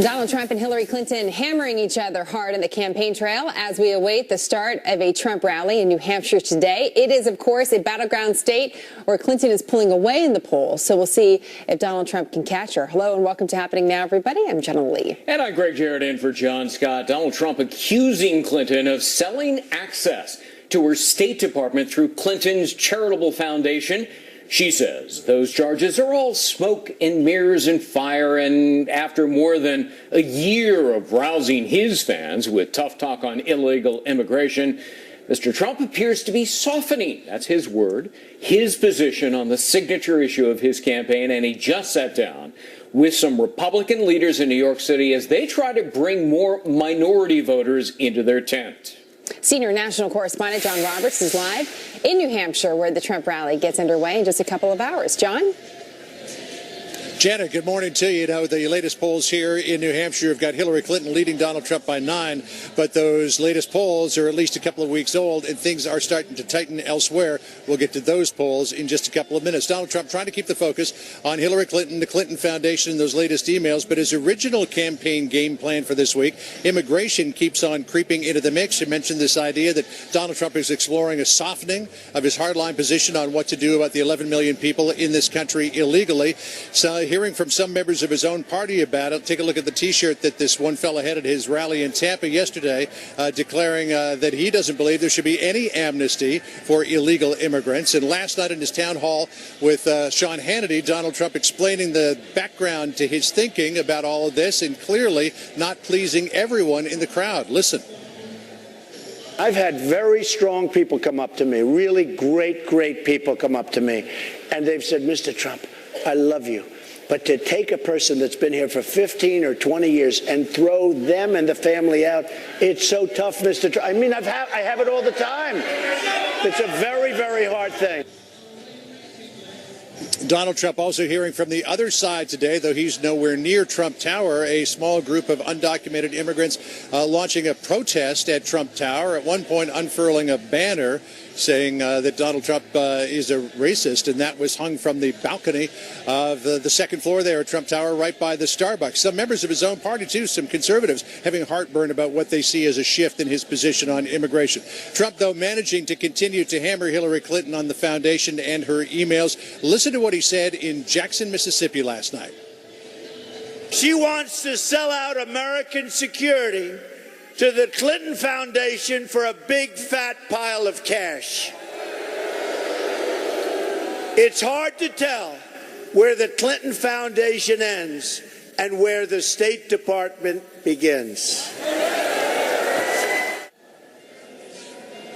Donald Trump and Hillary Clinton hammering each other hard on the campaign trail as we await the start of a Trump rally in New Hampshire today. It is, of course, a battleground state where Clinton is pulling away in the polls. So we'll see if Donald Trump can catch her. Hello and welcome to Happening Now, everybody. I'm Jenna Lee. And I'm Greg Jarrett in for John Scott. Donald Trump accusing Clinton of selling access to her State Department through Clinton's charitable foundation. She says those charges are all smoke and mirrors and fire, and after more than a year of rousing his fans with tough talk on illegal immigration, Mr. Trump appears to be softening, that's his word, his position on the signature issue of his campaign, and he just sat down with some Republican leaders in New York City as they try to bring more minority voters into their tent. Senior national correspondent John Roberts is live in New Hampshire, where the Trump rally gets underway in just a couple of hours. John? Jenna, good morning to you. You know, the latest polls here in New Hampshire have got Hillary Clinton leading Donald Trump by 9, but those latest polls are at least a couple of weeks old, and things are starting to tighten elsewhere. We'll get to those polls in just a couple of minutes. Donald Trump trying to keep the focus on Hillary Clinton, the Clinton Foundation, and those latest emails, but his original campaign game plan for this week, immigration, keeps on creeping into the mix. He mentioned this idea that Donald Trump is exploring a softening of his hardline position on what to do about the 11 million people in this country illegally. So hearing from some members of his own party about it. Take a look at the T-shirt that this one fellow had at his rally in Tampa yesterday, declaring that he doesn't believe there should be any amnesty for illegal immigrants. And last night in his town hall with Sean Hannity, Donald Trump explaining the background to his thinking about all of this and clearly not pleasing everyone in the crowd. Listen. I've had very strong people come up to me, really great people come up to me, and they've said, Mr. Trump, I love you. But to take a person that's been here for 15 or 20 years and throw them and the family out, it's so tough, Mr. Trump. I mean, I have it all the time. It's a very, very hard thing. Donald Trump also hearing from the other side today, though he's nowhere near Trump Tower, a small group of undocumented immigrants launching a protest at Trump Tower, at one point unfurling a banner saying that Donald Trump is a racist, and that was hung from the balcony of the second floor there at Trump Tower right by the Starbucks. Some members of his own party, too, some conservatives, having heartburn about what they see as a shift in his position on immigration. Trump, though, managing to continue to hammer Hillary Clinton on the foundation and her emails. Listen to what he said in Jackson, Mississippi last night. She wants to sell out American security to the Clinton Foundation for a big fat pile of cash. It's hard to tell where the Clinton Foundation ends and where the State Department begins.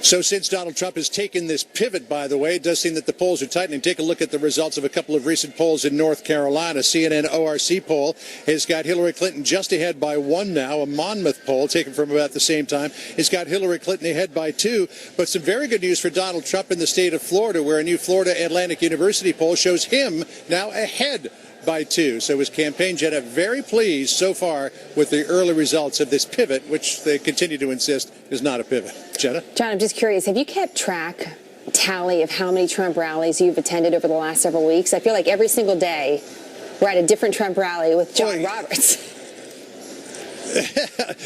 So since Donald Trump has taken this pivot, by the way, it does seem that the polls are tightening. Take a look at the results of a couple of recent polls in North Carolina. CNN ORC poll has got Hillary Clinton just ahead by 1 now. A Monmouth poll taken from about the same time has got Hillary Clinton ahead by 2. But some very good news for Donald Trump in the state of Florida, where a new Florida Atlantic University poll shows him now ahead by 2. So his campaign, Jenna, very pleased so far with the early results of this pivot, which they continue to insist is not a pivot. Jenna? John, I'm just curious, have you kept tally of how many Trump rallies you've attended over the last several weeks? I feel like every single day we're at a different Trump rally with John Roberts.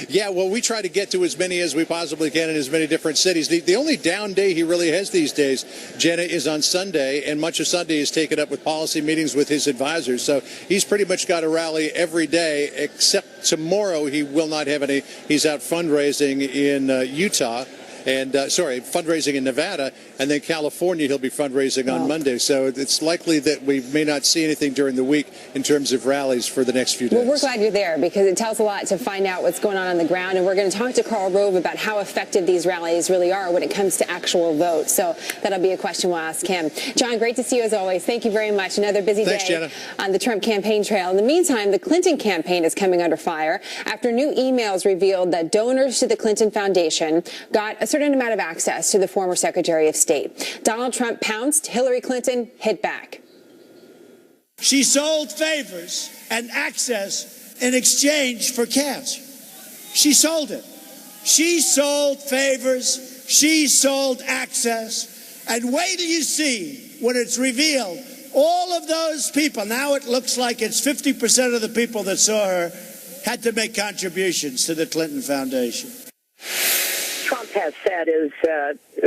Yeah, well, we try to get to as many as we possibly can in as many different cities. The only down day he really has these days, Jenna, is on Sunday, and much of Sunday is taken up with policy meetings with his advisors. So he's pretty much got a rally every day, except tomorrow he will not have any. He's out fundraising in Utah. And, fundraising in Nevada, and then California he'll be fundraising on Monday. So it's likely that we may not see anything during the week in terms of rallies for the next few days. Well, we're glad you're there because it tells a lot to find out what's going on the ground. And we're going to talk to Karl Rove about how effective these rallies really are when it comes to actual votes. So that'll be a question we'll ask him. John, great to see you as always. Thank you very much. Another busy day Jenna. On the Trump campaign trail. In the meantime, the Clinton campaign is coming under fire after new emails revealed that donors to the Clinton Foundation got a certain amount of access to the former Secretary of State. Donald Trump pounced. Hillary Clinton hit back. She sold favors and access in exchange for cash. She sold it. She sold favors. She sold access. And wait till you see when it's revealed all of those people. Now it looks like it's 50% of the people that saw her had to make contributions to the Clinton Foundation. Trump has said is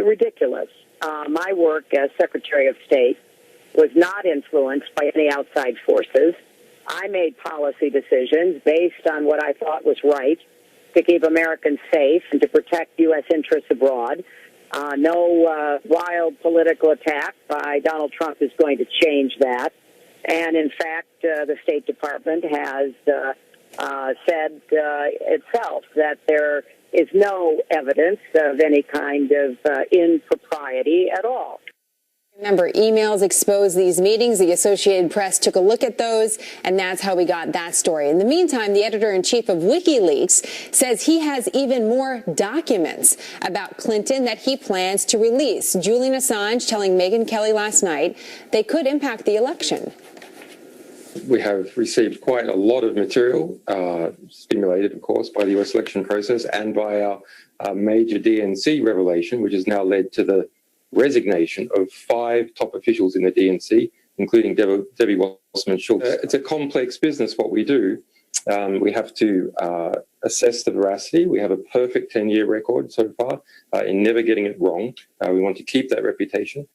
ridiculous. My work as Secretary of State was not influenced by any outside forces. I made policy decisions based on what I thought was right to keep Americans safe and to protect U.S. interests abroad. No wild political attack by Donald Trump is going to change that. And, in fact, the State Department has said itself that there is no evidence of any kind of impropriety at all. Remember, emails exposed these meetings. The Associated Press took a look at those, and that's how we got that story. In the meantime, the editor-in-chief of WikiLeaks says he has even more documents about Clinton that he plans to release. Julian Assange telling Megyn Kelly last night they could impact the election. We have received quite a lot of material, stimulated, of course, by the U.S. election process and by our major DNC revelation, which has now led to the resignation of 5 top officials in the DNC, including Debbie Wasserman Schultz. It's a complex business, what we do. We have to assess the veracity. We have a perfect 10-year record so far in never getting it wrong. We want to keep that reputation.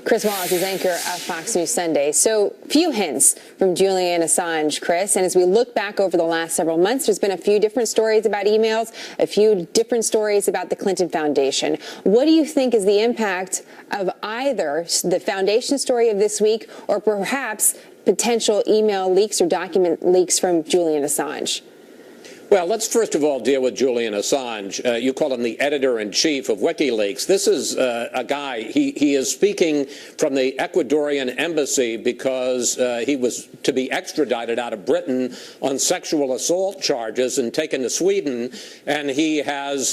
Chris Wallace is anchor of Fox News Sunday. So, few hints from Julian Assange, Chris. And as we look back over the last several months, there's been a few different stories about emails, a few different stories about the Clinton Foundation. What do you think is the impact of either the foundation story of this week or perhaps potential email leaks or document leaks from Julian Assange? Well, let's first of all deal with Julian Assange. You call him the editor-in-chief of WikiLeaks. This is a guy, he is speaking from the Ecuadorian embassy because he was to be extradited out of Britain on sexual assault charges and taken to Sweden. And he has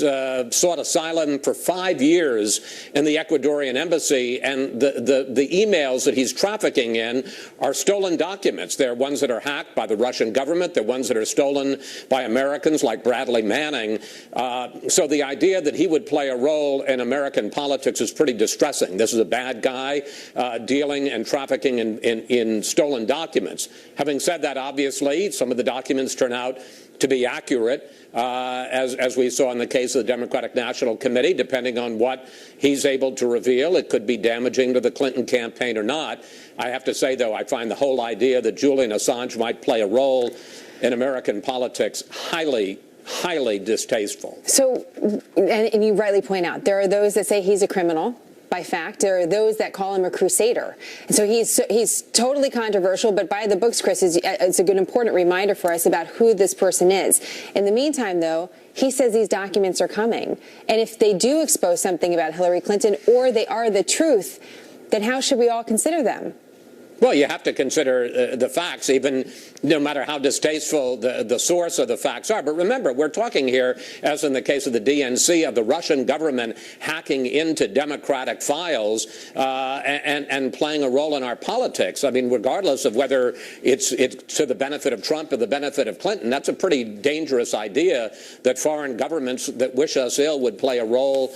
sought asylum for 5 years in the Ecuadorian embassy. And the emails that he's trafficking in are stolen documents. They're ones that are hacked by the Russian government. They're ones that are stolen by Americans like Bradley Manning. So the idea that he would play a role in American politics is pretty distressing. This is a bad guy dealing and trafficking in stolen documents. Having said that, obviously, some of the documents turn out to be accurate, as we saw in the case of the Democratic National Committee. Depending on what he's able to reveal, it could be damaging to the Clinton campaign or not. I have to say, though, I find the whole idea that Julian Assange might play a role in American politics highly distasteful. So, and you rightly point out, there are those that say he's a criminal by fact. There are those that call him a crusader. And so he's totally controversial, but by the books, Chris, it's a good important reminder for us about who this person is. In the meantime, though, he says these documents are coming. And if they do expose something about Hillary Clinton or they are the truth, then how should we all consider them? Well, you have to consider the facts, even no matter how distasteful the source of the facts are. But remember, we're talking here, as in the case of the DNC, of the Russian government hacking into Democratic files and playing a role in our politics. I mean, regardless of whether it's to the benefit of Trump or the benefit of Clinton, that's a pretty dangerous idea that foreign governments that wish us ill would play a role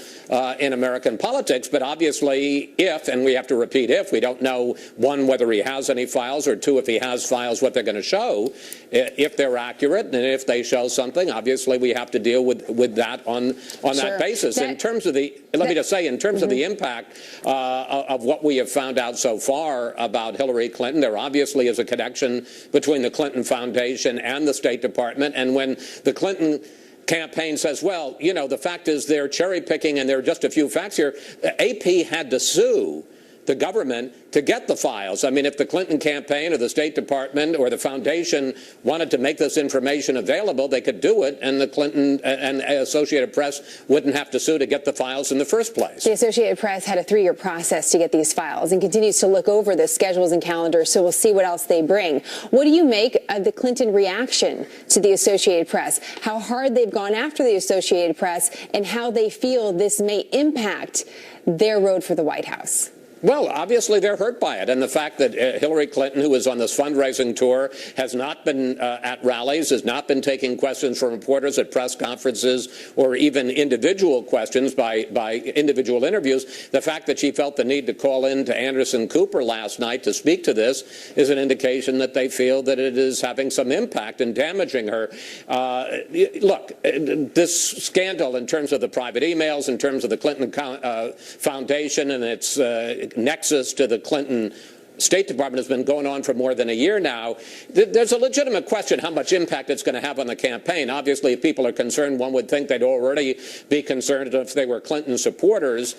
in American politics. But obviously, if, and we have to repeat if, we don't know, one, whether he has any files, or 2, if he has files, what they're going to show, if they're accurate, and if they show something, obviously we have to deal with that on that basis. In terms of the, let me just say, in terms of the impact of what we have found out so far about Hillary Clinton, there obviously is a connection between the Clinton Foundation and the State Department. And when the Clinton campaign says, well, you know, the fact is they're cherry picking and there are just a few facts here, AP had to sue the government to get the files. I mean, if the Clinton campaign or the State Department or the Foundation wanted to make this information available, they could do it, and the Clinton and Associated Press wouldn't have to sue to get the files in the first place. The Associated Press had a 3-year process to get these files and continues to look over the schedules and calendars, so we'll see what else they bring. What do you make of the Clinton reaction to the Associated Press, how hard they've gone after the Associated Press, and how they feel this may impact their road for the White House? Well, obviously they're hurt by it. And the fact that Hillary Clinton, who was on this fundraising tour, has not been at rallies, has not been taking questions from reporters at press conferences or even individual questions by individual interviews. The fact that she felt the need to call in to Anderson Cooper last night to speak to this is an indication that they feel that it is having some impact and damaging her. Look, this scandal in terms of the private emails, in terms of the Clinton Foundation and its nexus to the Clinton State Department has been going on for more than a year now. There's a legitimate question how much impact it's going to have on the campaign. Obviously, if people are concerned, one would think they'd already be concerned if they were Clinton supporters.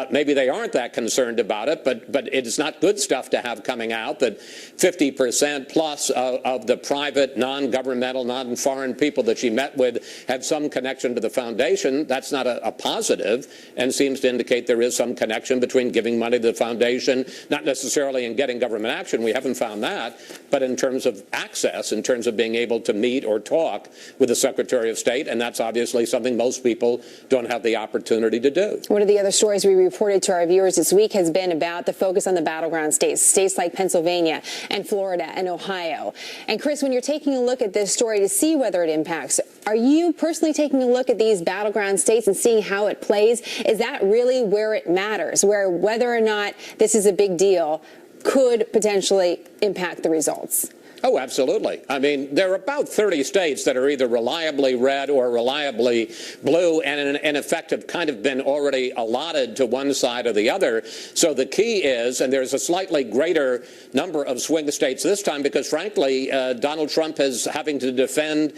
Maybe they aren't that concerned about it, but it's not good stuff to have coming out that 50% plus of the private, non-governmental, non-foreign people that she met with had some connection to the foundation. That's not a positive, and seems to indicate there is some connection between giving money to the foundation, not necessarily in getting government action. We haven't found that. But in terms of access, in terms of being able to meet or talk with the Secretary of State, and that's obviously something most people don't have the opportunity to do. One of the other stories we reported to our viewers this week has been about the focus on the battleground states, states like Pennsylvania and Florida and Ohio. And Chris, when you're taking a look at this story to see whether it impacts, are you personally taking a look at these battleground states and seeing how it plays? Is that really where it matters, where whether or not this is a big deal could potentially impact the results? Oh, absolutely. I mean, there are about 30 states that are either reliably red or reliably blue, and in effect have kind of been already allotted to one side or the other. So the key is, and there's a slightly greater number of swing states this time because, frankly, Donald Trump is having to defend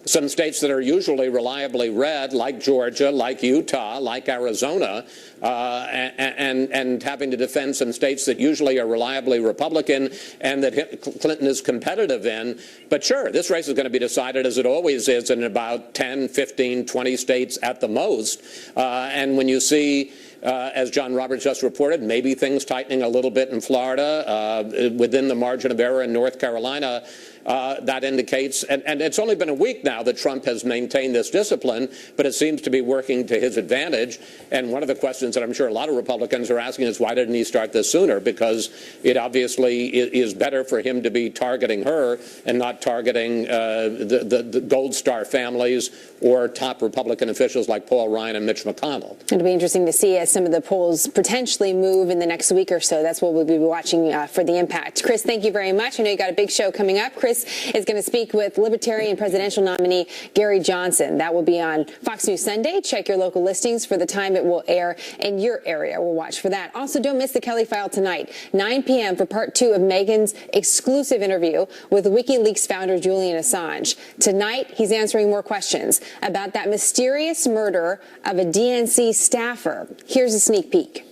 some states that are usually reliably red, like Georgia, like Utah, like Arizona, and having to defend some states that usually are reliably Republican and that Clinton is competitive in. But sure, this race is going to be decided, as it always is, in about 10, 15, 20 states at the most. And when you see, as John Roberts just reported, maybe things tightening a little bit in Florida, within the margin of error in North Carolina, that indicates, and it's only been a week now that Trump has maintained this discipline, but it seems to be working to his advantage. And one of the questions that I'm sure a lot of Republicans are asking is, why didn't he start this sooner? Because it obviously is better for him to be targeting her and not targeting the Gold Star families or top Republican officials like Paul Ryan and Mitch McConnell. It'll be interesting to see as some of the polls potentially move in the next week or so. That's what we'll be watching for the impact. Chris, thank you very much. I know you got a big show coming up. Chris is going to speak with Libertarian presidential nominee Gary Johnson. That will be on Fox News Sunday. Check your local listings for the time it will air in your area. We'll watch for that. Also, don't miss the Kelly File tonight, 9 p.m. for part 2 of Meghan's exclusive interview with WikiLeaks founder Julian Assange. Tonight, he's answering more questions about that mysterious murder of a DNC staffer. Here's a sneak peek.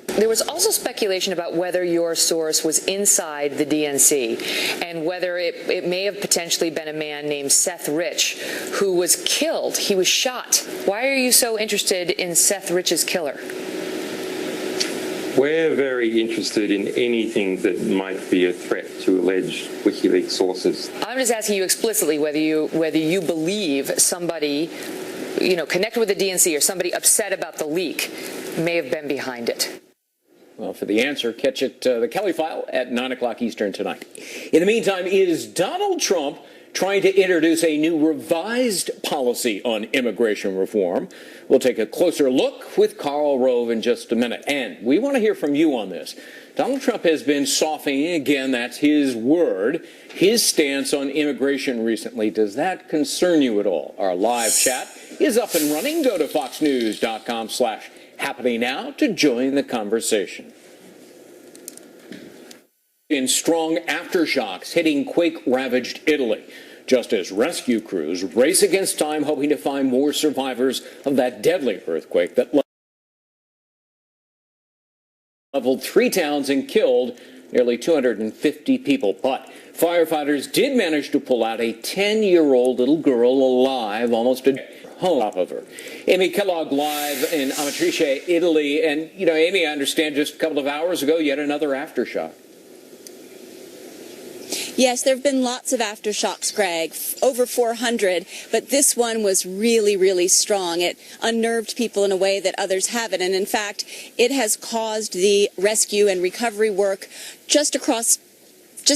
There was also speculation about whether your source was inside the DNC and whether it may have potentially been a man named Seth Rich who was killed. He was shot. Why are you so interested in Seth Rich's killer? We're very interested in anything that might be a threat to alleged WikiLeaks sources. I'm just asking you explicitly whether you believe somebody, connected with the DNC or somebody upset about the leak may have been behind it. Well, for the answer, catch it, the Kelly File at 9 o'clock Eastern tonight. In the meantime, is Donald Trump trying to introduce a new revised policy on immigration reform? We'll take a closer look with Karl Rove in just a minute. And we want to hear from you on this. Donald Trump has been softening, again, that's his word, his stance on immigration recently. Does that concern you at all? Our live chat is up and running. Go to foxnews.com/happening now to join the conversation. In strong aftershocks hitting quake-ravaged Italy, just as rescue crews race against time, hoping to find more survivors of that deadly earthquake that leveled 3 towns and killed nearly 250 people. But firefighters did manage to pull out a 10-year-old little girl alive, almost a home off of her. Amy Kellogg live in Amatrice, Italy. And, Amy, I understand just a couple of hours ago, yet another aftershock. Yes, there have been lots of aftershocks, Greg, over 400, but this one was really, really strong. It unnerved people in a way that others haven't, and in fact, it has caused the rescue and recovery work just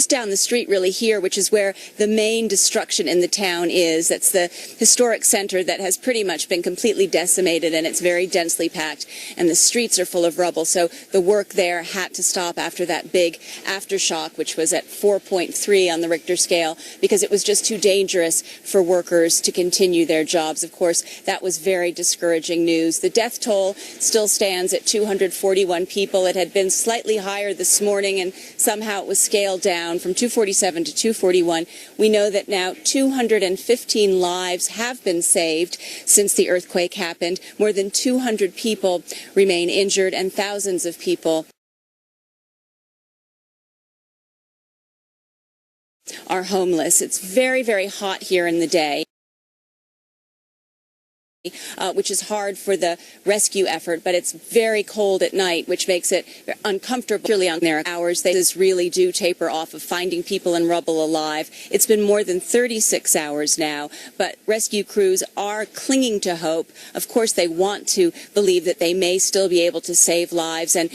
down the street really here, which is where the main destruction in the town is. That's the historic center that has pretty much been completely decimated, and it's very densely packed, and the streets are full of rubble. So the work there had to stop after that big aftershock, which was at 4.3 on the Richter scale, because it was just too dangerous for workers to continue their jobs. Of course, that was very discouraging news. The death toll still stands at 241 people. It had been slightly higher this morning, and somehow it was scaled down from 247 to 241. We know that now 215 lives have been saved since the earthquake happened. More than 200 people remain injured, and thousands of people are homeless. It's very, very hot here in the day, which is hard for the rescue effort, but it's very cold at night, which makes it uncomfortable. Particularly on their hours, they really do taper off of finding people in rubble alive. It's been more than 36 hours now, but rescue crews are clinging to hope. Of course, they want to believe that they may still be able to save lives, and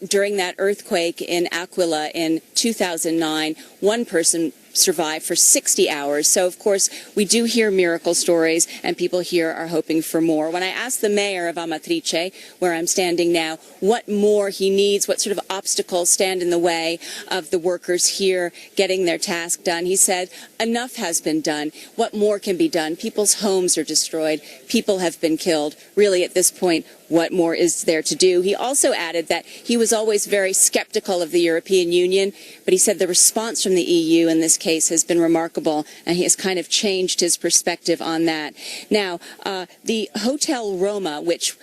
during that earthquake in Aquila in 2009, one person survive for 60 hours. So, of course, we do hear miracle stories, and people here are hoping for more. When I asked the mayor of Amatrice, where I'm standing now, what more he needs, what sort of obstacles stand in the way of the workers here getting their task done, he said, enough has been done. What more can be done? People's homes are destroyed. People have been killed. Really, at this point, what more is there to do? He also added that he was always very skeptical of the European Union, but he said the response from the EU in this case has been remarkable, and he has kind of changed his perspective on that. Now, the Hotel Roma, which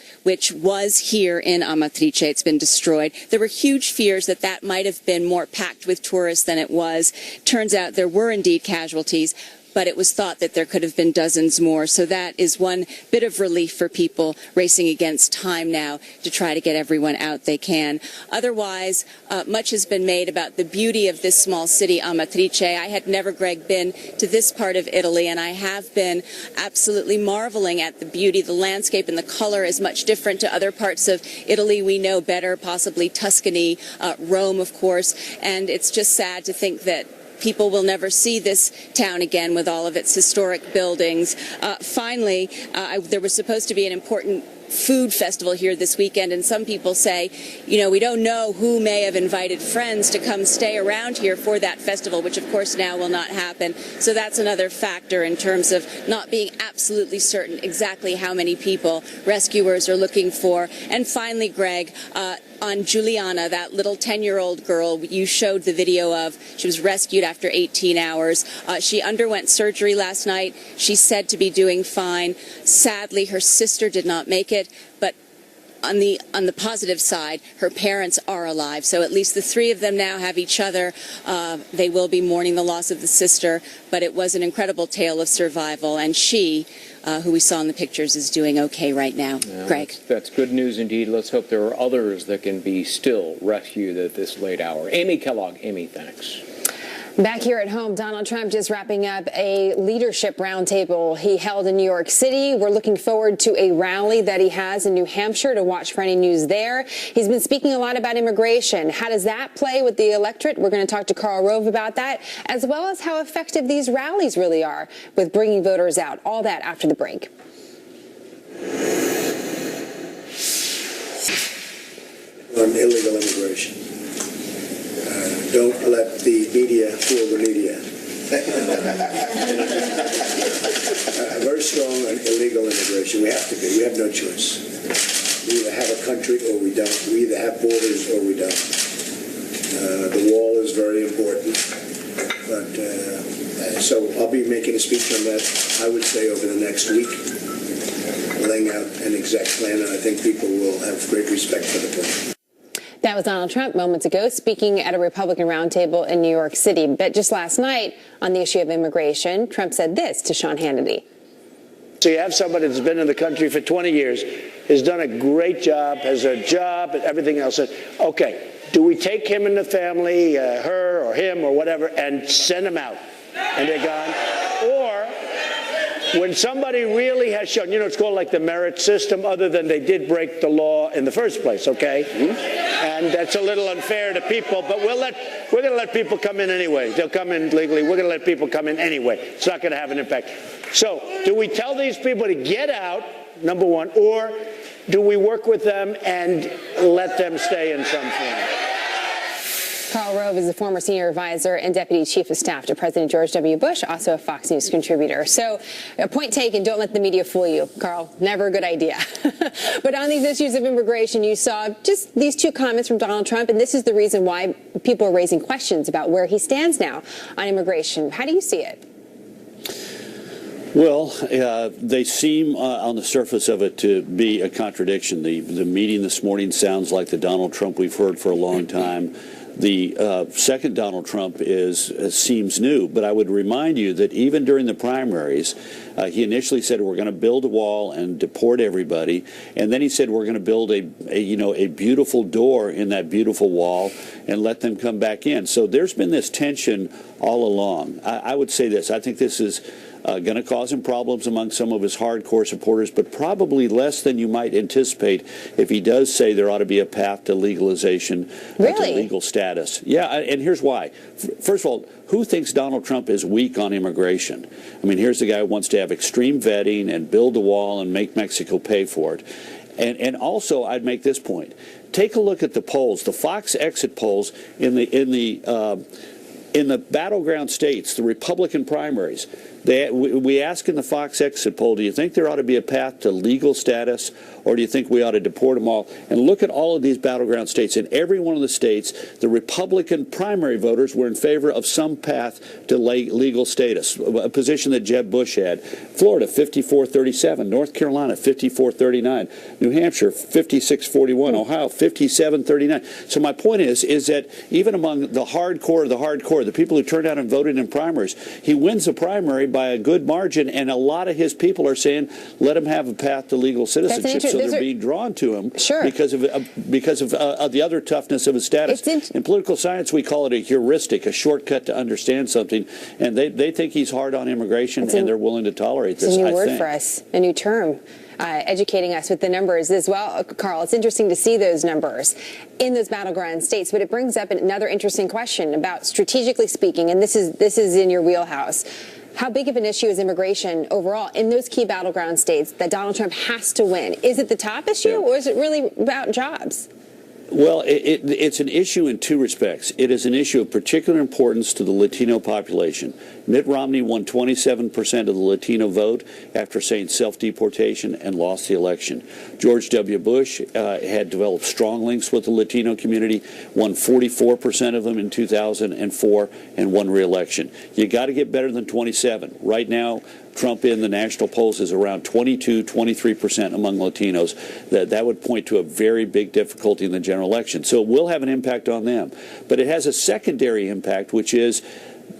was here in Amatrice, it's been destroyed. There were huge fears that that might have been more packed with tourists than it was. Turns out there were indeed casualties, but it was thought that there could have been dozens more. So that is one bit of relief for people racing against time now to try to get everyone out they can. Otherwise, much has been made about the beauty of this small city, Amatrice. I had never, Greg, been to this part of Italy, and I have been absolutely marveling at the beauty. The landscape and the color is much different to other parts of Italy we know better, possibly Tuscany, Rome, of course. And it's just sad to think that people will never see this town again with all of its historic buildings. Finally, there was supposed to be an important food festival here this weekend, and some people say, you know, we don't know who may have invited friends to come stay around here for that festival, which of course now will not happen. So that's another factor in terms of not being absolutely certain exactly how many people rescuers are looking for. And finally, Greg, on Juliana, that little 10-year-old girl you showed the video of. She was rescued after 18 hours. She underwent surgery last night. She's said to be doing fine. Sadly, her sister did not make it, but on the positive side, her parents are alive. So at least the three of them now have each other. They will be mourning the loss of the sister, but it was an incredible tale of survival, and she, who we saw in the pictures, is doing okay right now. Yeah, Greg. That's good news indeed. Let's hope there are others that can be still rescued at this late hour. Amy Kellogg. Amy, thanks. Back here at home, Donald Trump just wrapping up a leadership roundtable he held in New York City. We're looking forward to a rally that he has in New Hampshire to watch for any news there. He's been speaking a lot about immigration. How does that play with the electorate? We're going to talk to Karl Rove about that, as well as how effective these rallies really are with bringing voters out. All that after the break. On illegal immigration. Don't let the media fool the media. Very strong on illegal immigration. We have to be. We have no choice. We either have a country or we don't. We either have borders or we don't. The wall is very important. But so I'll be making a speech on that, I would say, over the next week, laying out an exact plan, and I think people will have great respect for the plan. That was Donald Trump moments ago speaking at a Republican roundtable in New York City. But just last night on the issue of immigration, Trump said this to Sean Hannity. So you have somebody that's been in the country for 20 years, has done a great job, has a job and everything else. Okay, do we take him and the family, her or him or whatever, and send them out? And they're gone? Or when somebody really has shown, it's called like the merit system, other than they did break the law in the first place, okay? And that's a little unfair to people, but we're going to let people come in anyway. They'll come in legally. We're going to let people come in anyway. It's not going to have an impact. So do we tell these people to get out, number one, or do we work with them and let them stay in some form? Karl Rove is a former senior advisor and deputy chief of staff to President George W. Bush, also a Fox News contributor. So, a point taken, don't let the media fool you, Karl. Never a good idea. But on these issues of immigration, you saw just these two comments from Donald Trump, and this is the reason why people are raising questions about where he stands now on immigration. How do you see it? Well, they seem on the surface of it to be a contradiction. The meeting this morning sounds like the Donald Trump we've heard for a long time. The second Donald Trump seems new, but I would remind you that even during the primaries, he initially said we're going to build a wall and deport everybody, and then he said we're going to build a beautiful door in that beautiful wall and let them come back in. So there's been this tension all along. I would say this: I think this is going to cause him problems among some of his hardcore supporters, but probably less than you might anticipate if he does say there ought to be a path to legalization, to legal status. Yeah, and here's why. First of all, who thinks Donald Trump is weak on immigration? I mean, here's the guy who wants to have extreme vetting and build a wall and make Mexico pay for it. And also, I'd make this point. Take a look at the polls, the Fox exit polls in the battleground states, the Republican primaries. We ask in the Fox exit poll, do you think there ought to be a path to legal status, or do you think we ought to deport them all? And look at all of these battleground states. In every one of the states, the Republican primary voters were in favor of some path to legal status, a position that Jeb Bush had. Florida, 54-37. North Carolina, 54-39. New Hampshire, 56-41. Ohio, 57-39. So my point is that even among the hardcore, the people who turned out and voted in primaries, he wins the primary by a good margin, and a lot of his people are saying, let him have a path to legal citizenship. So they're being drawn to him because of the other toughness of his status. In political science, we call it a heuristic, a shortcut to understand something, and they think he's hard on immigration, and they're willing to tolerate this. It's a new word for us, a new term. Educating us with the numbers as well, Karl. It's interesting to see those numbers in those battleground states, but it brings up another interesting question about, strategically speaking, and this is in your wheelhouse. How big of an issue is immigration overall in those key battleground states that Donald Trump has to win? Is it the top issue, or is it really about jobs? Well, it's an issue in two respects. It is an issue of particular importance to the Latino population. Mitt Romney won 27% of the Latino vote after saying self-deportation and lost the election. George W. Bush had developed strong links with the Latino community, won 44% of them in 2004, and won re-election. You got to get better than 27. Right now, Trump in the national polls is around 23% among Latinos. That would point to a very big difficulty in the general election. So it will have an impact on them. But it has a secondary impact, which is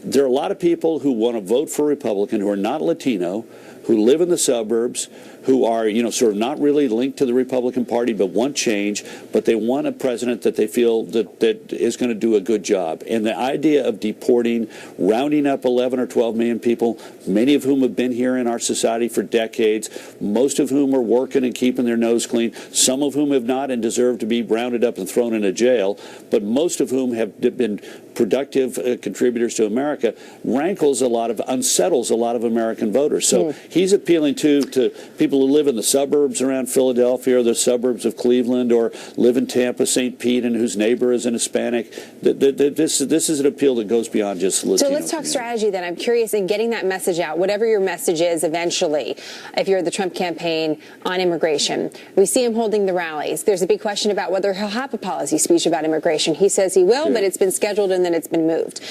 there are a lot of people who want to vote for a Republican who are not Latino, who live in the suburbs, who are, sort of not really linked to the Republican Party but want change, but they want a president that they feel that is going to do a good job. And the idea of deporting, rounding up 11 or 12 million people, many of whom have been here in our society for decades, most of whom are working and keeping their nose clean, some of whom have not and deserve to be rounded up and thrown in a jail, but most of whom have been productive contributors to America, unsettles a lot of American voters. So he's appealing to people who live in the suburbs around Philadelphia or the suburbs of Cleveland or live in Tampa, St. Pete, and whose neighbor is an Hispanic. This is an appeal that goes beyond just Latino. So let's talk strategy then. I'm curious in getting that message out, whatever your message is eventually, if you're the Trump campaign on immigration. We see him holding the rallies. There's a big question about whether he'll have a policy speech about immigration. He says he will, but it's been scheduled and then it's been moved.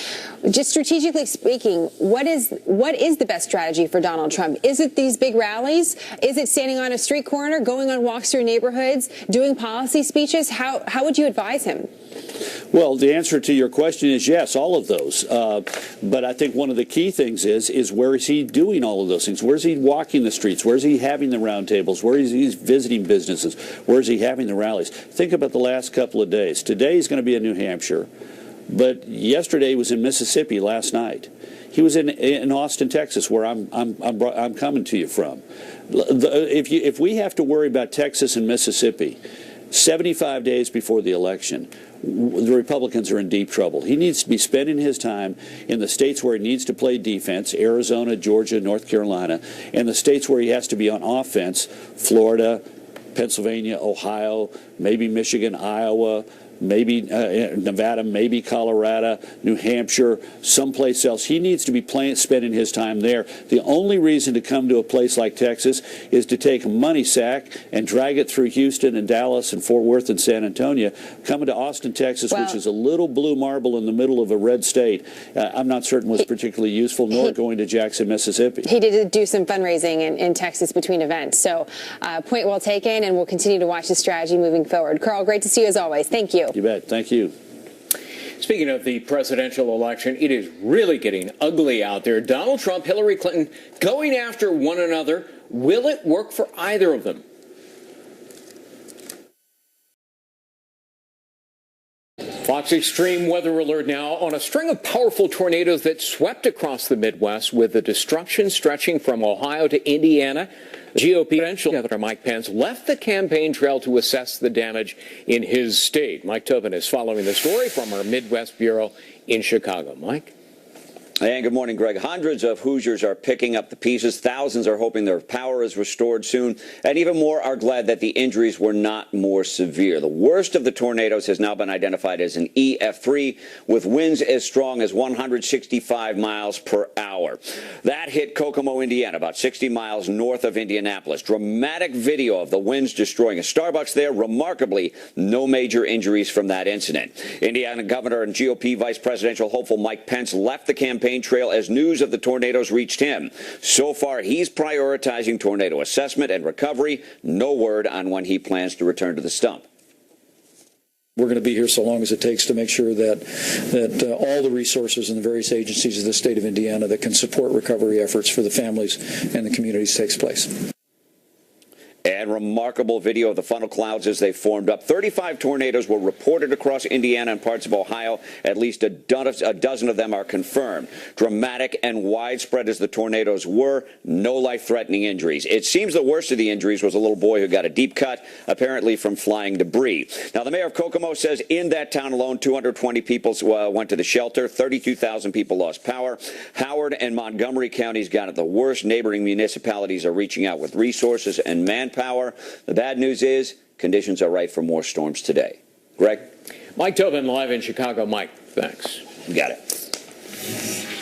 Just strategically speaking, what is the best strategy for Donald Trump? Is it these big rallies? Is it standing on a street corner, going on walks through neighborhoods, doing policy speeches? How would you advise him? Well, the answer to your question is yes, all of those. But I think one of the key things is where is he doing all of those things? Where is he walking the streets? Where is he having the roundtables? Where is he visiting businesses? Where is he having the rallies? Think about the last couple of days. Today he's going to be in New Hampshire, but yesterday he was in Mississippi last night. He was in Austin, Texas, where I'm coming to you from. If we have to worry about Texas and Mississippi 75 days before the election, the Republicans are in deep trouble. He needs to be spending his time in the states where he needs to play defense, Arizona, Georgia, North Carolina, and the states where he has to be on offense, Florida, Pennsylvania, Ohio, maybe Michigan, Iowa, maybe Nevada, maybe Colorado, New Hampshire, someplace else. He needs to be spending his time there. The only reason to come to a place like Texas is to take a money sack and drag it through Houston and Dallas and Fort Worth and San Antonio. Coming to Austin, Texas, which is a little blue marble in the middle of a red state, I'm not certain was particularly useful, nor going to Jackson, Mississippi. He did do some fundraising in Texas between events. So point well taken, and we'll continue to watch the strategy moving forward. Carl, great to see you as always. Thank you. You bet. Thank you. Speaking of the presidential election, it is really getting ugly out there. Donald Trump, Hillary Clinton going after one another. Will it work for either of them? Fox Extreme Weather Alert now on a string of powerful tornadoes that swept across the Midwest, with the destruction stretching from Ohio to Indiana. GOP presidential Governor Mike Pence left the campaign trail to assess the damage in his state. Mike Tobin is following the story from our Midwest Bureau in Chicago. Mike? And good morning, Greg. Hundreds of Hoosiers are picking up the pieces. Thousands are hoping their power is restored soon. And even more are glad that the injuries were not more severe. The worst of the tornadoes has now been identified as an EF3, with winds as strong as 165 miles per hour. That hit Kokomo, Indiana, about 60 miles north of Indianapolis. Dramatic video of the winds destroying a Starbucks there. Remarkably, no major injuries from that incident. Indiana Governor and GOP Vice Presidential hopeful Mike Pence left the campaign trail as news of the tornadoes reached him. So far, he's prioritizing tornado assessment and recovery. No word on when he plans to return to the stump. We're going to be here so long as it takes to make sure that all the resources in the various agencies of the state of Indiana that can support recovery efforts for the families and the communities takes place. And remarkable video of the funnel clouds as they formed up. 35 tornadoes were reported across Indiana and parts of Ohio. At least a dozen of them are confirmed. Dramatic and widespread as the tornadoes were, no life-threatening injuries. It seems the worst of the injuries was a little boy who got a deep cut, apparently from flying debris. Now, the mayor of Kokomo says in that town alone, 220 people went to the shelter. 32,000 people lost power. Howard and Montgomery counties got it the worst. Neighboring municipalities are reaching out with resources and manpower. The bad news is conditions are right for more storms today. Greg? Mike Tobin live in Chicago. Mike, thanks. You got it.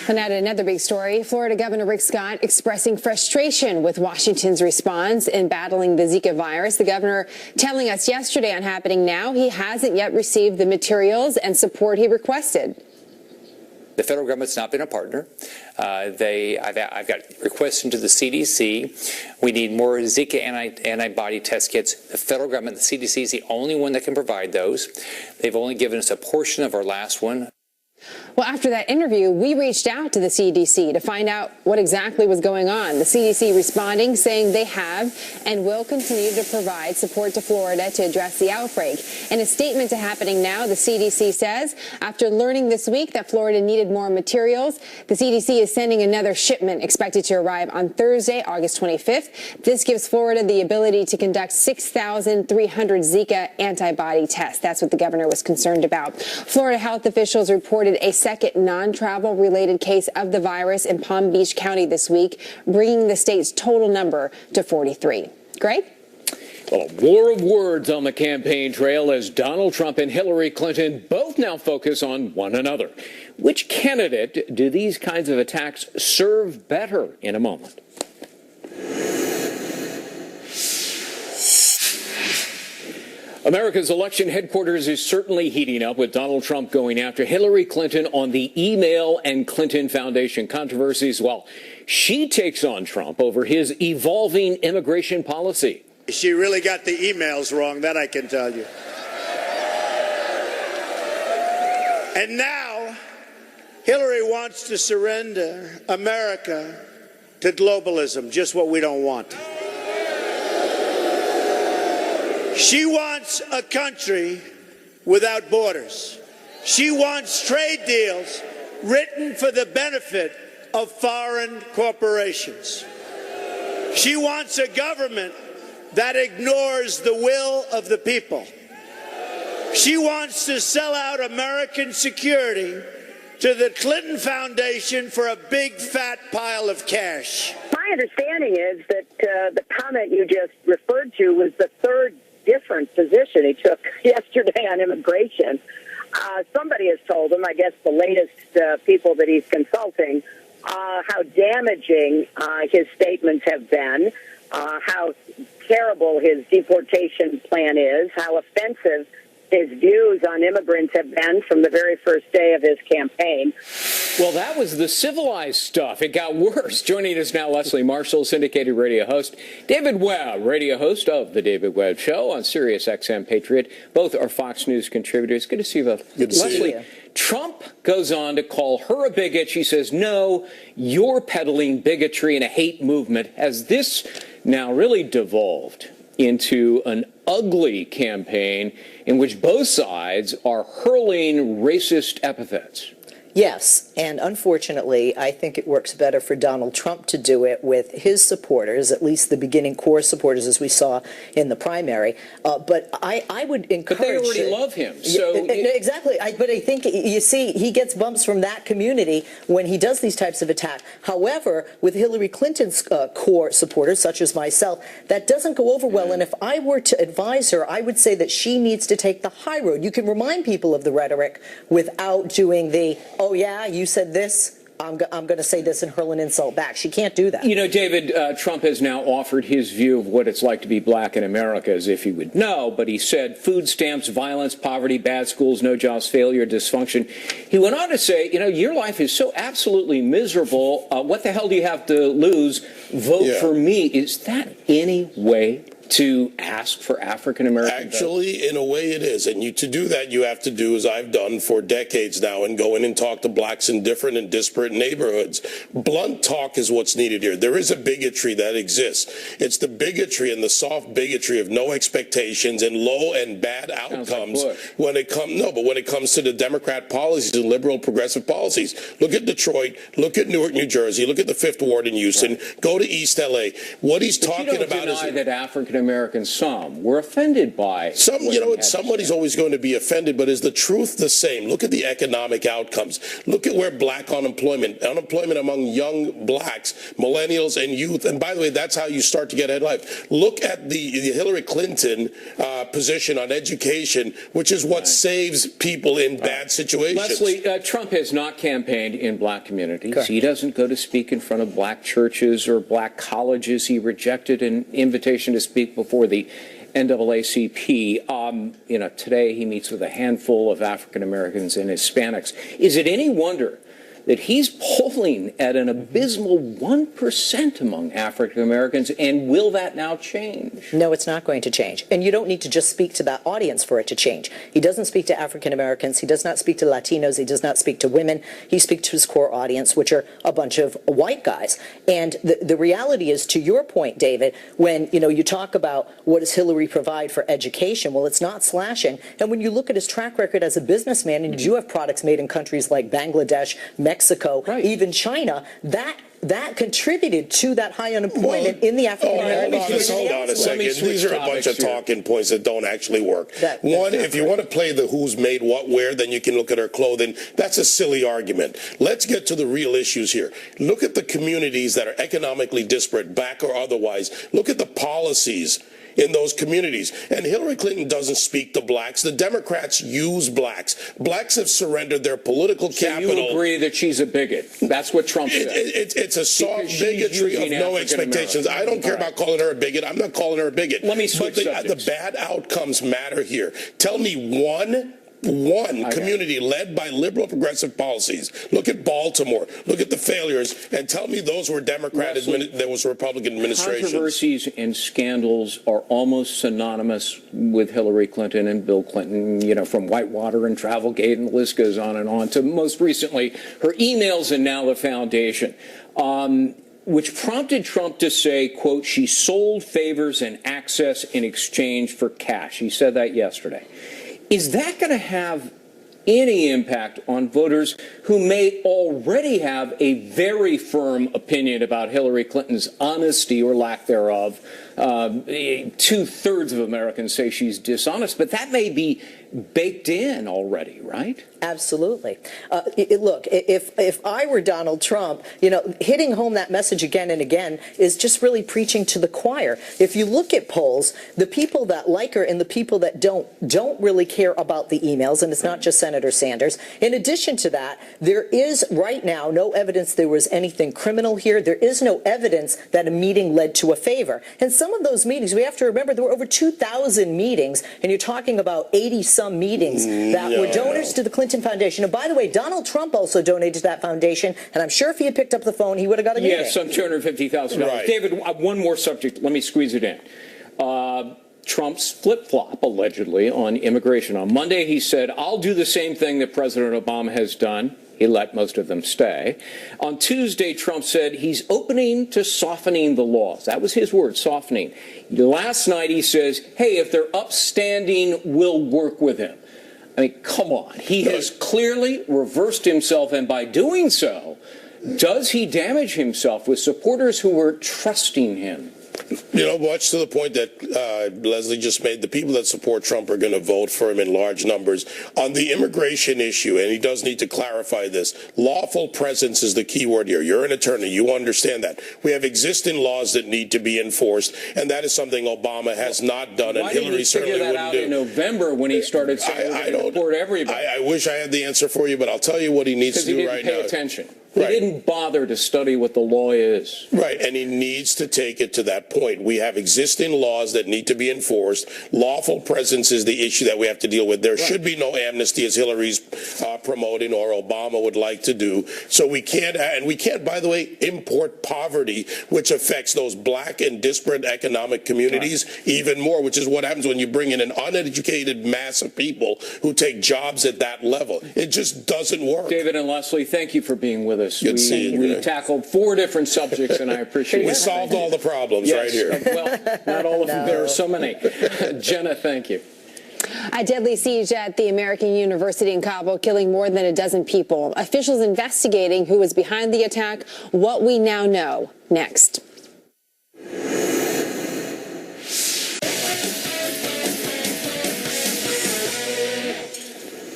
And now to another big story. Florida Governor Rick Scott expressing frustration with Washington's response in battling the Zika virus. The governor telling us yesterday on Happening Now he hasn't yet received the materials and support he requested. The federal government's not been a partner. I've got requests into the CDC. We need more Zika antibody test kits. The federal government, the CDC, is the only one that can provide those. They've only given us a portion of our last one. Well, after that interview, we reached out to the CDC to find out what exactly was going on. The CDC responding, saying they have and will continue to provide support to Florida to address the outbreak. In a statement to Happening Now, the CDC says after learning this week that Florida needed more materials, the CDC is sending another shipment expected to arrive on Thursday, August 25th. This gives Florida the ability to conduct 6,300 Zika antibody tests. That's what the governor was concerned about. Florida health officials reported a second non-travel related case of the virus in Palm Beach County this week, bringing the state's total number to 43. Greg? Well, a war of words on the campaign trail as Donald Trump and Hillary Clinton both now focus on one another. Which candidate do these kinds of attacks serve better? In a moment. America's election headquarters is certainly heating up with Donald Trump going after Hillary Clinton on the email and Clinton Foundation controversies, while she takes on Trump over his evolving immigration policy. She really got the emails wrong, that I can tell you. And now Hillary wants to surrender America to globalism, just what we don't want. She wants a country without borders. She wants trade deals written for the benefit of foreign corporations. She wants a government that ignores the will of the people. She wants to sell out American security to the Clinton Foundation for a big fat pile of cash. My understanding is that the comment you just referred to was the third different position he took yesterday on immigration. Somebody has told him, I guess the latest people that he's consulting, how damaging his statements have been, how terrible his deportation plan is, how offensive his views on immigrants have been from the very first day of his campaign. Well, that was the civilized stuff. It got worse. Joining us now, Leslie Marshall, syndicated radio host, David Webb, radio host of The David Webb Show on Sirius XM Patriot. Both are Fox News contributors. Good to see you both. Good to Leslie, see you. Trump goes on to call her a bigot. She says, no, you're peddling bigotry and a hate movement. Has this now really devolved into an ugly campaign in which both sides are hurling racist epithets? Yes, and unfortunately, I think it works better for Donald Trump to do it with his supporters, at least the beginning core supporters, as we saw in the primary. But I would encourage... But they already love him, so... Exactly, but I think, you see, he gets bumps from that community when he does these types of attacks. However, with Hillary Clinton's core supporters, such as myself, that doesn't go over well, and if I were to advise her, I would say that she needs to take the high road. You can remind people of the rhetoric without doing the... oh, yeah, you said this, I'm going to say this and hurl an insult back. She can't do that. You know, David, Trump has now offered his view of what it's like to be black in America, as if he would know, but he said food stamps, violence, poverty, bad schools, no jobs, failure, dysfunction. He went on to say, you know, your life is so absolutely miserable. What the hell do you have to lose? Vote for me. Is that any way to ask for African American Actually, votes? in a way it is. And to do that, you have to do, as I've done for decades now, and go in and talk to blacks in different and disparate neighborhoods. Blunt talk is what's needed here. There is a bigotry that exists. It's the bigotry and the soft bigotry of no expectations and low and bad outcomes when it comes. No, but when it comes to the Democrat policies and liberal progressive policies. Look at Detroit. Look at Newark, New Jersey. Look at the Fifth Ward in Houston. Go to East LA. What he's talking about is that African Americans, some were offended by some. You know what? Somebody's always going to be offended, but is the truth the same? Look at the economic outcomes. Look at where black unemployment among young blacks, millennials, and youth. And by the way, that's how you start to get ahead in life. Look at the Hillary Clinton position on education, which is what saves people in bad situations. Leslie, Trump has not campaigned in black communities. Correct. He doesn't go to speak in front of black churches or black colleges. He rejected an invitation to speak before the NAACP. You know, today he meets with a handful of African Americans and Hispanics. Is it any wonder that he's polling at an abysmal 1% among African Americans, and will that now change? No, it's not going to change. And you don't need to just speak to that audience for it to change. He doesn't speak to African Americans. He does not speak to Latinos. He does not speak to women. He speaks to his core audience, which are a bunch of white guys. And the reality is, to your point, David, when you talk about what does Hillary provide for education, well, it's not slashing. And when you look at his track record as a businessman, and you do have products made in countries like Bangladesh, Mexico, even China, that contributed to that high unemployment in the African American community. Hold on a second. These are a bunch of talking points that don't actually work. One, if you want to play the who's made what where, then you can look at her clothing. That's a silly argument. Let's get to the real issues here. Look at the communities that are economically disparate, black or otherwise. Look at the policies in those communities. And Hillary Clinton doesn't speak to blacks. The Democrats use blacks. Blacks have surrendered their political capital. So you agree that she's a bigot? That's what Trump said. It's a soft bigotry of no expectations. I don't care about calling her a bigot. I'm not calling her a bigot. Let me switch subjects. The bad outcomes matter here. Tell me one one community led by liberal progressive policies. Look at Baltimore. Look at the failures, and tell me those were Democrat that was Republican administrations. Controversies and scandals are almost synonymous with Hillary Clinton and Bill Clinton, you know, from Whitewater and Travelgate, and the list goes on and on, to most recently her emails and now the foundation, which prompted Trump to say, quote, she sold favors and access in exchange for cash. He said that yesterday. Is that going to have any impact on voters who may already have a very firm opinion about Hillary Clinton's honesty or lack thereof? 2/3 of Americans say she's dishonest, but that may be baked in already, right? Absolutely. Look, if I were Donald Trump, you know, hitting home that message again and again is just really preaching to the choir. If you look at polls, the people that like her and the people that don't really care about the emails, and it's not just Senator Sanders. In addition to that, there is right now no evidence there was anything criminal here. There is no evidence that a meeting led to a favor. And some of those meetings, we have to remember, there were over 2,000 meetings, and you're talking about 80-some meetings that were donors to the Clinton Foundation. And by the way, Donald Trump also donated to that foundation, and I'm sure if he had picked up the phone, he would have got a meeting. Yes, some $250,000. Right. David, one more subject. Let me squeeze it in. Trump's flip-flop, allegedly, on immigration. On Monday, he said, I'll do the same thing that President Obama has done. He let most of them stay. On Tuesday, Trump said he's opening to softening the laws. That was his word, softening. Last night, he says, hey, if they're upstanding, we'll work with him. I mean, come on. He has clearly reversed himself, and by doing so, does he damage himself with supporters who were trusting him? You know, much to the point that Leslie just made, the people that support Trump are going to vote for him in large numbers. On the immigration issue, and he does need to clarify this, lawful presence is the key word here. You're an attorney. You understand that. We have existing laws that need to be enforced, and that is something Obama has not done, and Hillary certainly wouldn't do. Why didn't he figure that out in November when he started saying we're going to deport everybody? I wish I had the answer for you, but I'll tell you what he needs to do right now. Because he didn't pay attention. He didn't bother to study what the law is. Right, and he needs to take it to that point. We have existing laws that need to be enforced. Lawful presence is the issue that we have to deal with. There should be no amnesty, as Hillary's promoting or Obama would like to do. So we can't, by the way, import poverty, which affects those black and disparate economic communities even more, which is what happens when you bring in an uneducated mass of people who take jobs at that level. It just doesn't work. David and Leslie, thank you for being with us. Good to see you. We tackled 4 different subjects, and I appreciate it. We solved all the problems right here. Well, not all of them. There are so many. Jenna, thank you. A deadly siege at the American University in Kabul, killing more than a dozen people. Officials investigating who was behind the attack. What we now know. Next.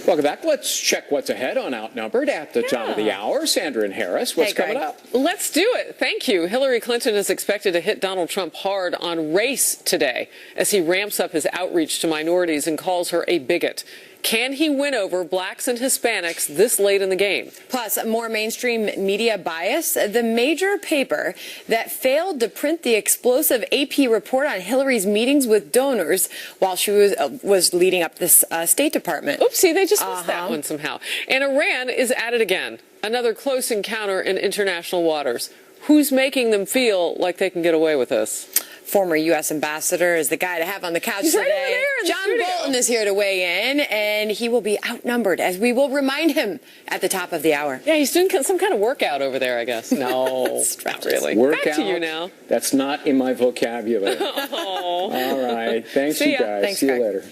Welcome back. Let's check what's ahead on Outnumbered at the top of the hour. Sandra and Harris, what's coming up? Let's do it. Thank you. Hillary Clinton is expected to hit Donald Trump hard on race today as he ramps up his outreach to minorities and calls her a bigot. Can he win over blacks and Hispanics this late in the game? Plus, more mainstream media bias. The major paper that failed to print the explosive AP report on Hillary's meetings with donors while she was leading up this State Department. Oopsie, they just missed that one somehow. And Iran is at it again. Another close encounter in international waters. Who's making them feel like they can get away with this? Former U.S. ambassador is the guy to have on the couch He's today. Right over there in the John studio. Bolton is here to weigh in, and he will be outnumbered, as we will remind him at the top of the hour. Yeah, he's doing some kind of workout over there, I guess. No, not really. Workout? Back to you now. That's not in my vocabulary. Oh. All right. Thanks, See you ya. guys. Thanks, See you Greg. later.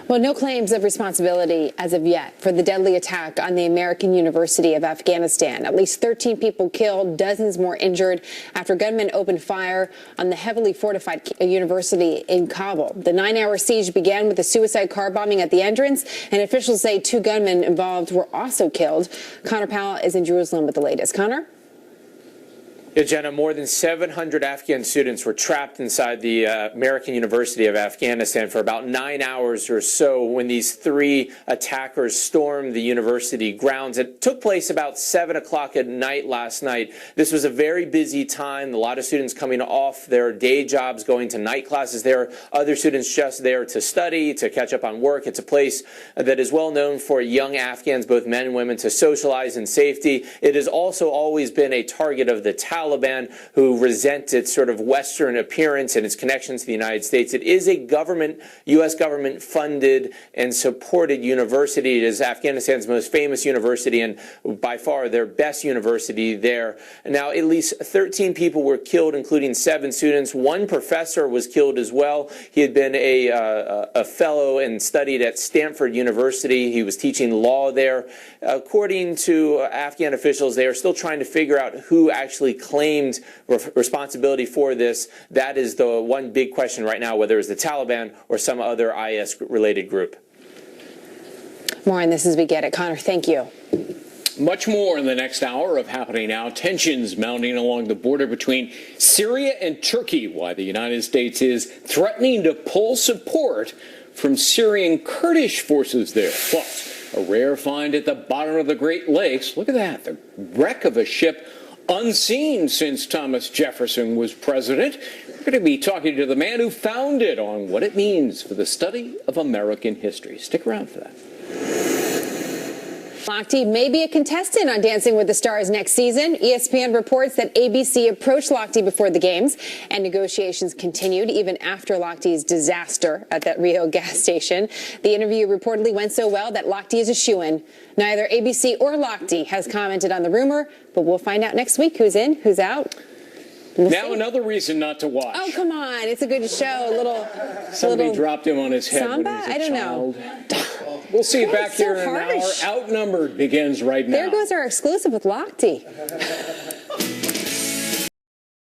Well, no claims of responsibility as of yet for the deadly attack on the American University of Afghanistan. At least 13 people killed, dozens more injured after gunmen opened fire on the heavily fortified university in Kabul. The 9-hour siege began with a suicide car bombing at the entrance, and officials say 2 gunmen involved were also killed. Connor Powell is in Jerusalem with the latest. Connor? Yeah, Jenna, more than 700 Afghan students were trapped inside the American University of Afghanistan for about 9 hours or so when these three attackers stormed the university grounds. It took place about 7 o'clock at night last night. This was a very busy time. A lot of students coming off their day jobs, going to night classes. There are other students just there to study, to catch up on work. It's a place that is well known for young Afghans, both men and women, to socialize in safety. It has also always been a target of the Taliban, who resent its sort of Western appearance and its connections to the United States. It is a U.S. government-funded and supported university. It is Afghanistan's most famous university and by far their best university there. Now, at least 13 people were killed, including 7 students. One professor was killed as well. He had been a fellow and studied at Stanford University. He was teaching law there. According to Afghan officials, they are still trying to figure out who actually claimed responsibility for this. That is the one big question right now, whether it's the Taliban or some other IS-related group. More on this as we get it. Connor, thank you. Much more in the next hour of Happening Now. Tensions mounting along the border between Syria and Turkey, why the United States is threatening to pull support from Syrian Kurdish forces there. Plus, a rare find at the bottom of the Great Lakes. Look at that, the wreck of a ship unseen since Thomas Jefferson was president. We're going to be talking to the man who found it on what it means for the study of American history. Stick around for that. Lochte may be a contestant on Dancing with the Stars next season. ESPN reports that ABC approached Lochte before the games, and negotiations continued even after Lochte's disaster at that Rio gas station. The interview reportedly went so well that Lochte is a shoo-in. Neither ABC or Lochte has commented on the rumor, but we'll find out next week who's in, who's out. Now another reason not to watch. Oh, come on. It's a good show. Somebody dropped him on his head Samba? when he was a I don't child. know. We'll see you Why back is it so here in an hour. harsh? Outnumbered begins right now. There goes our exclusive with Lochte.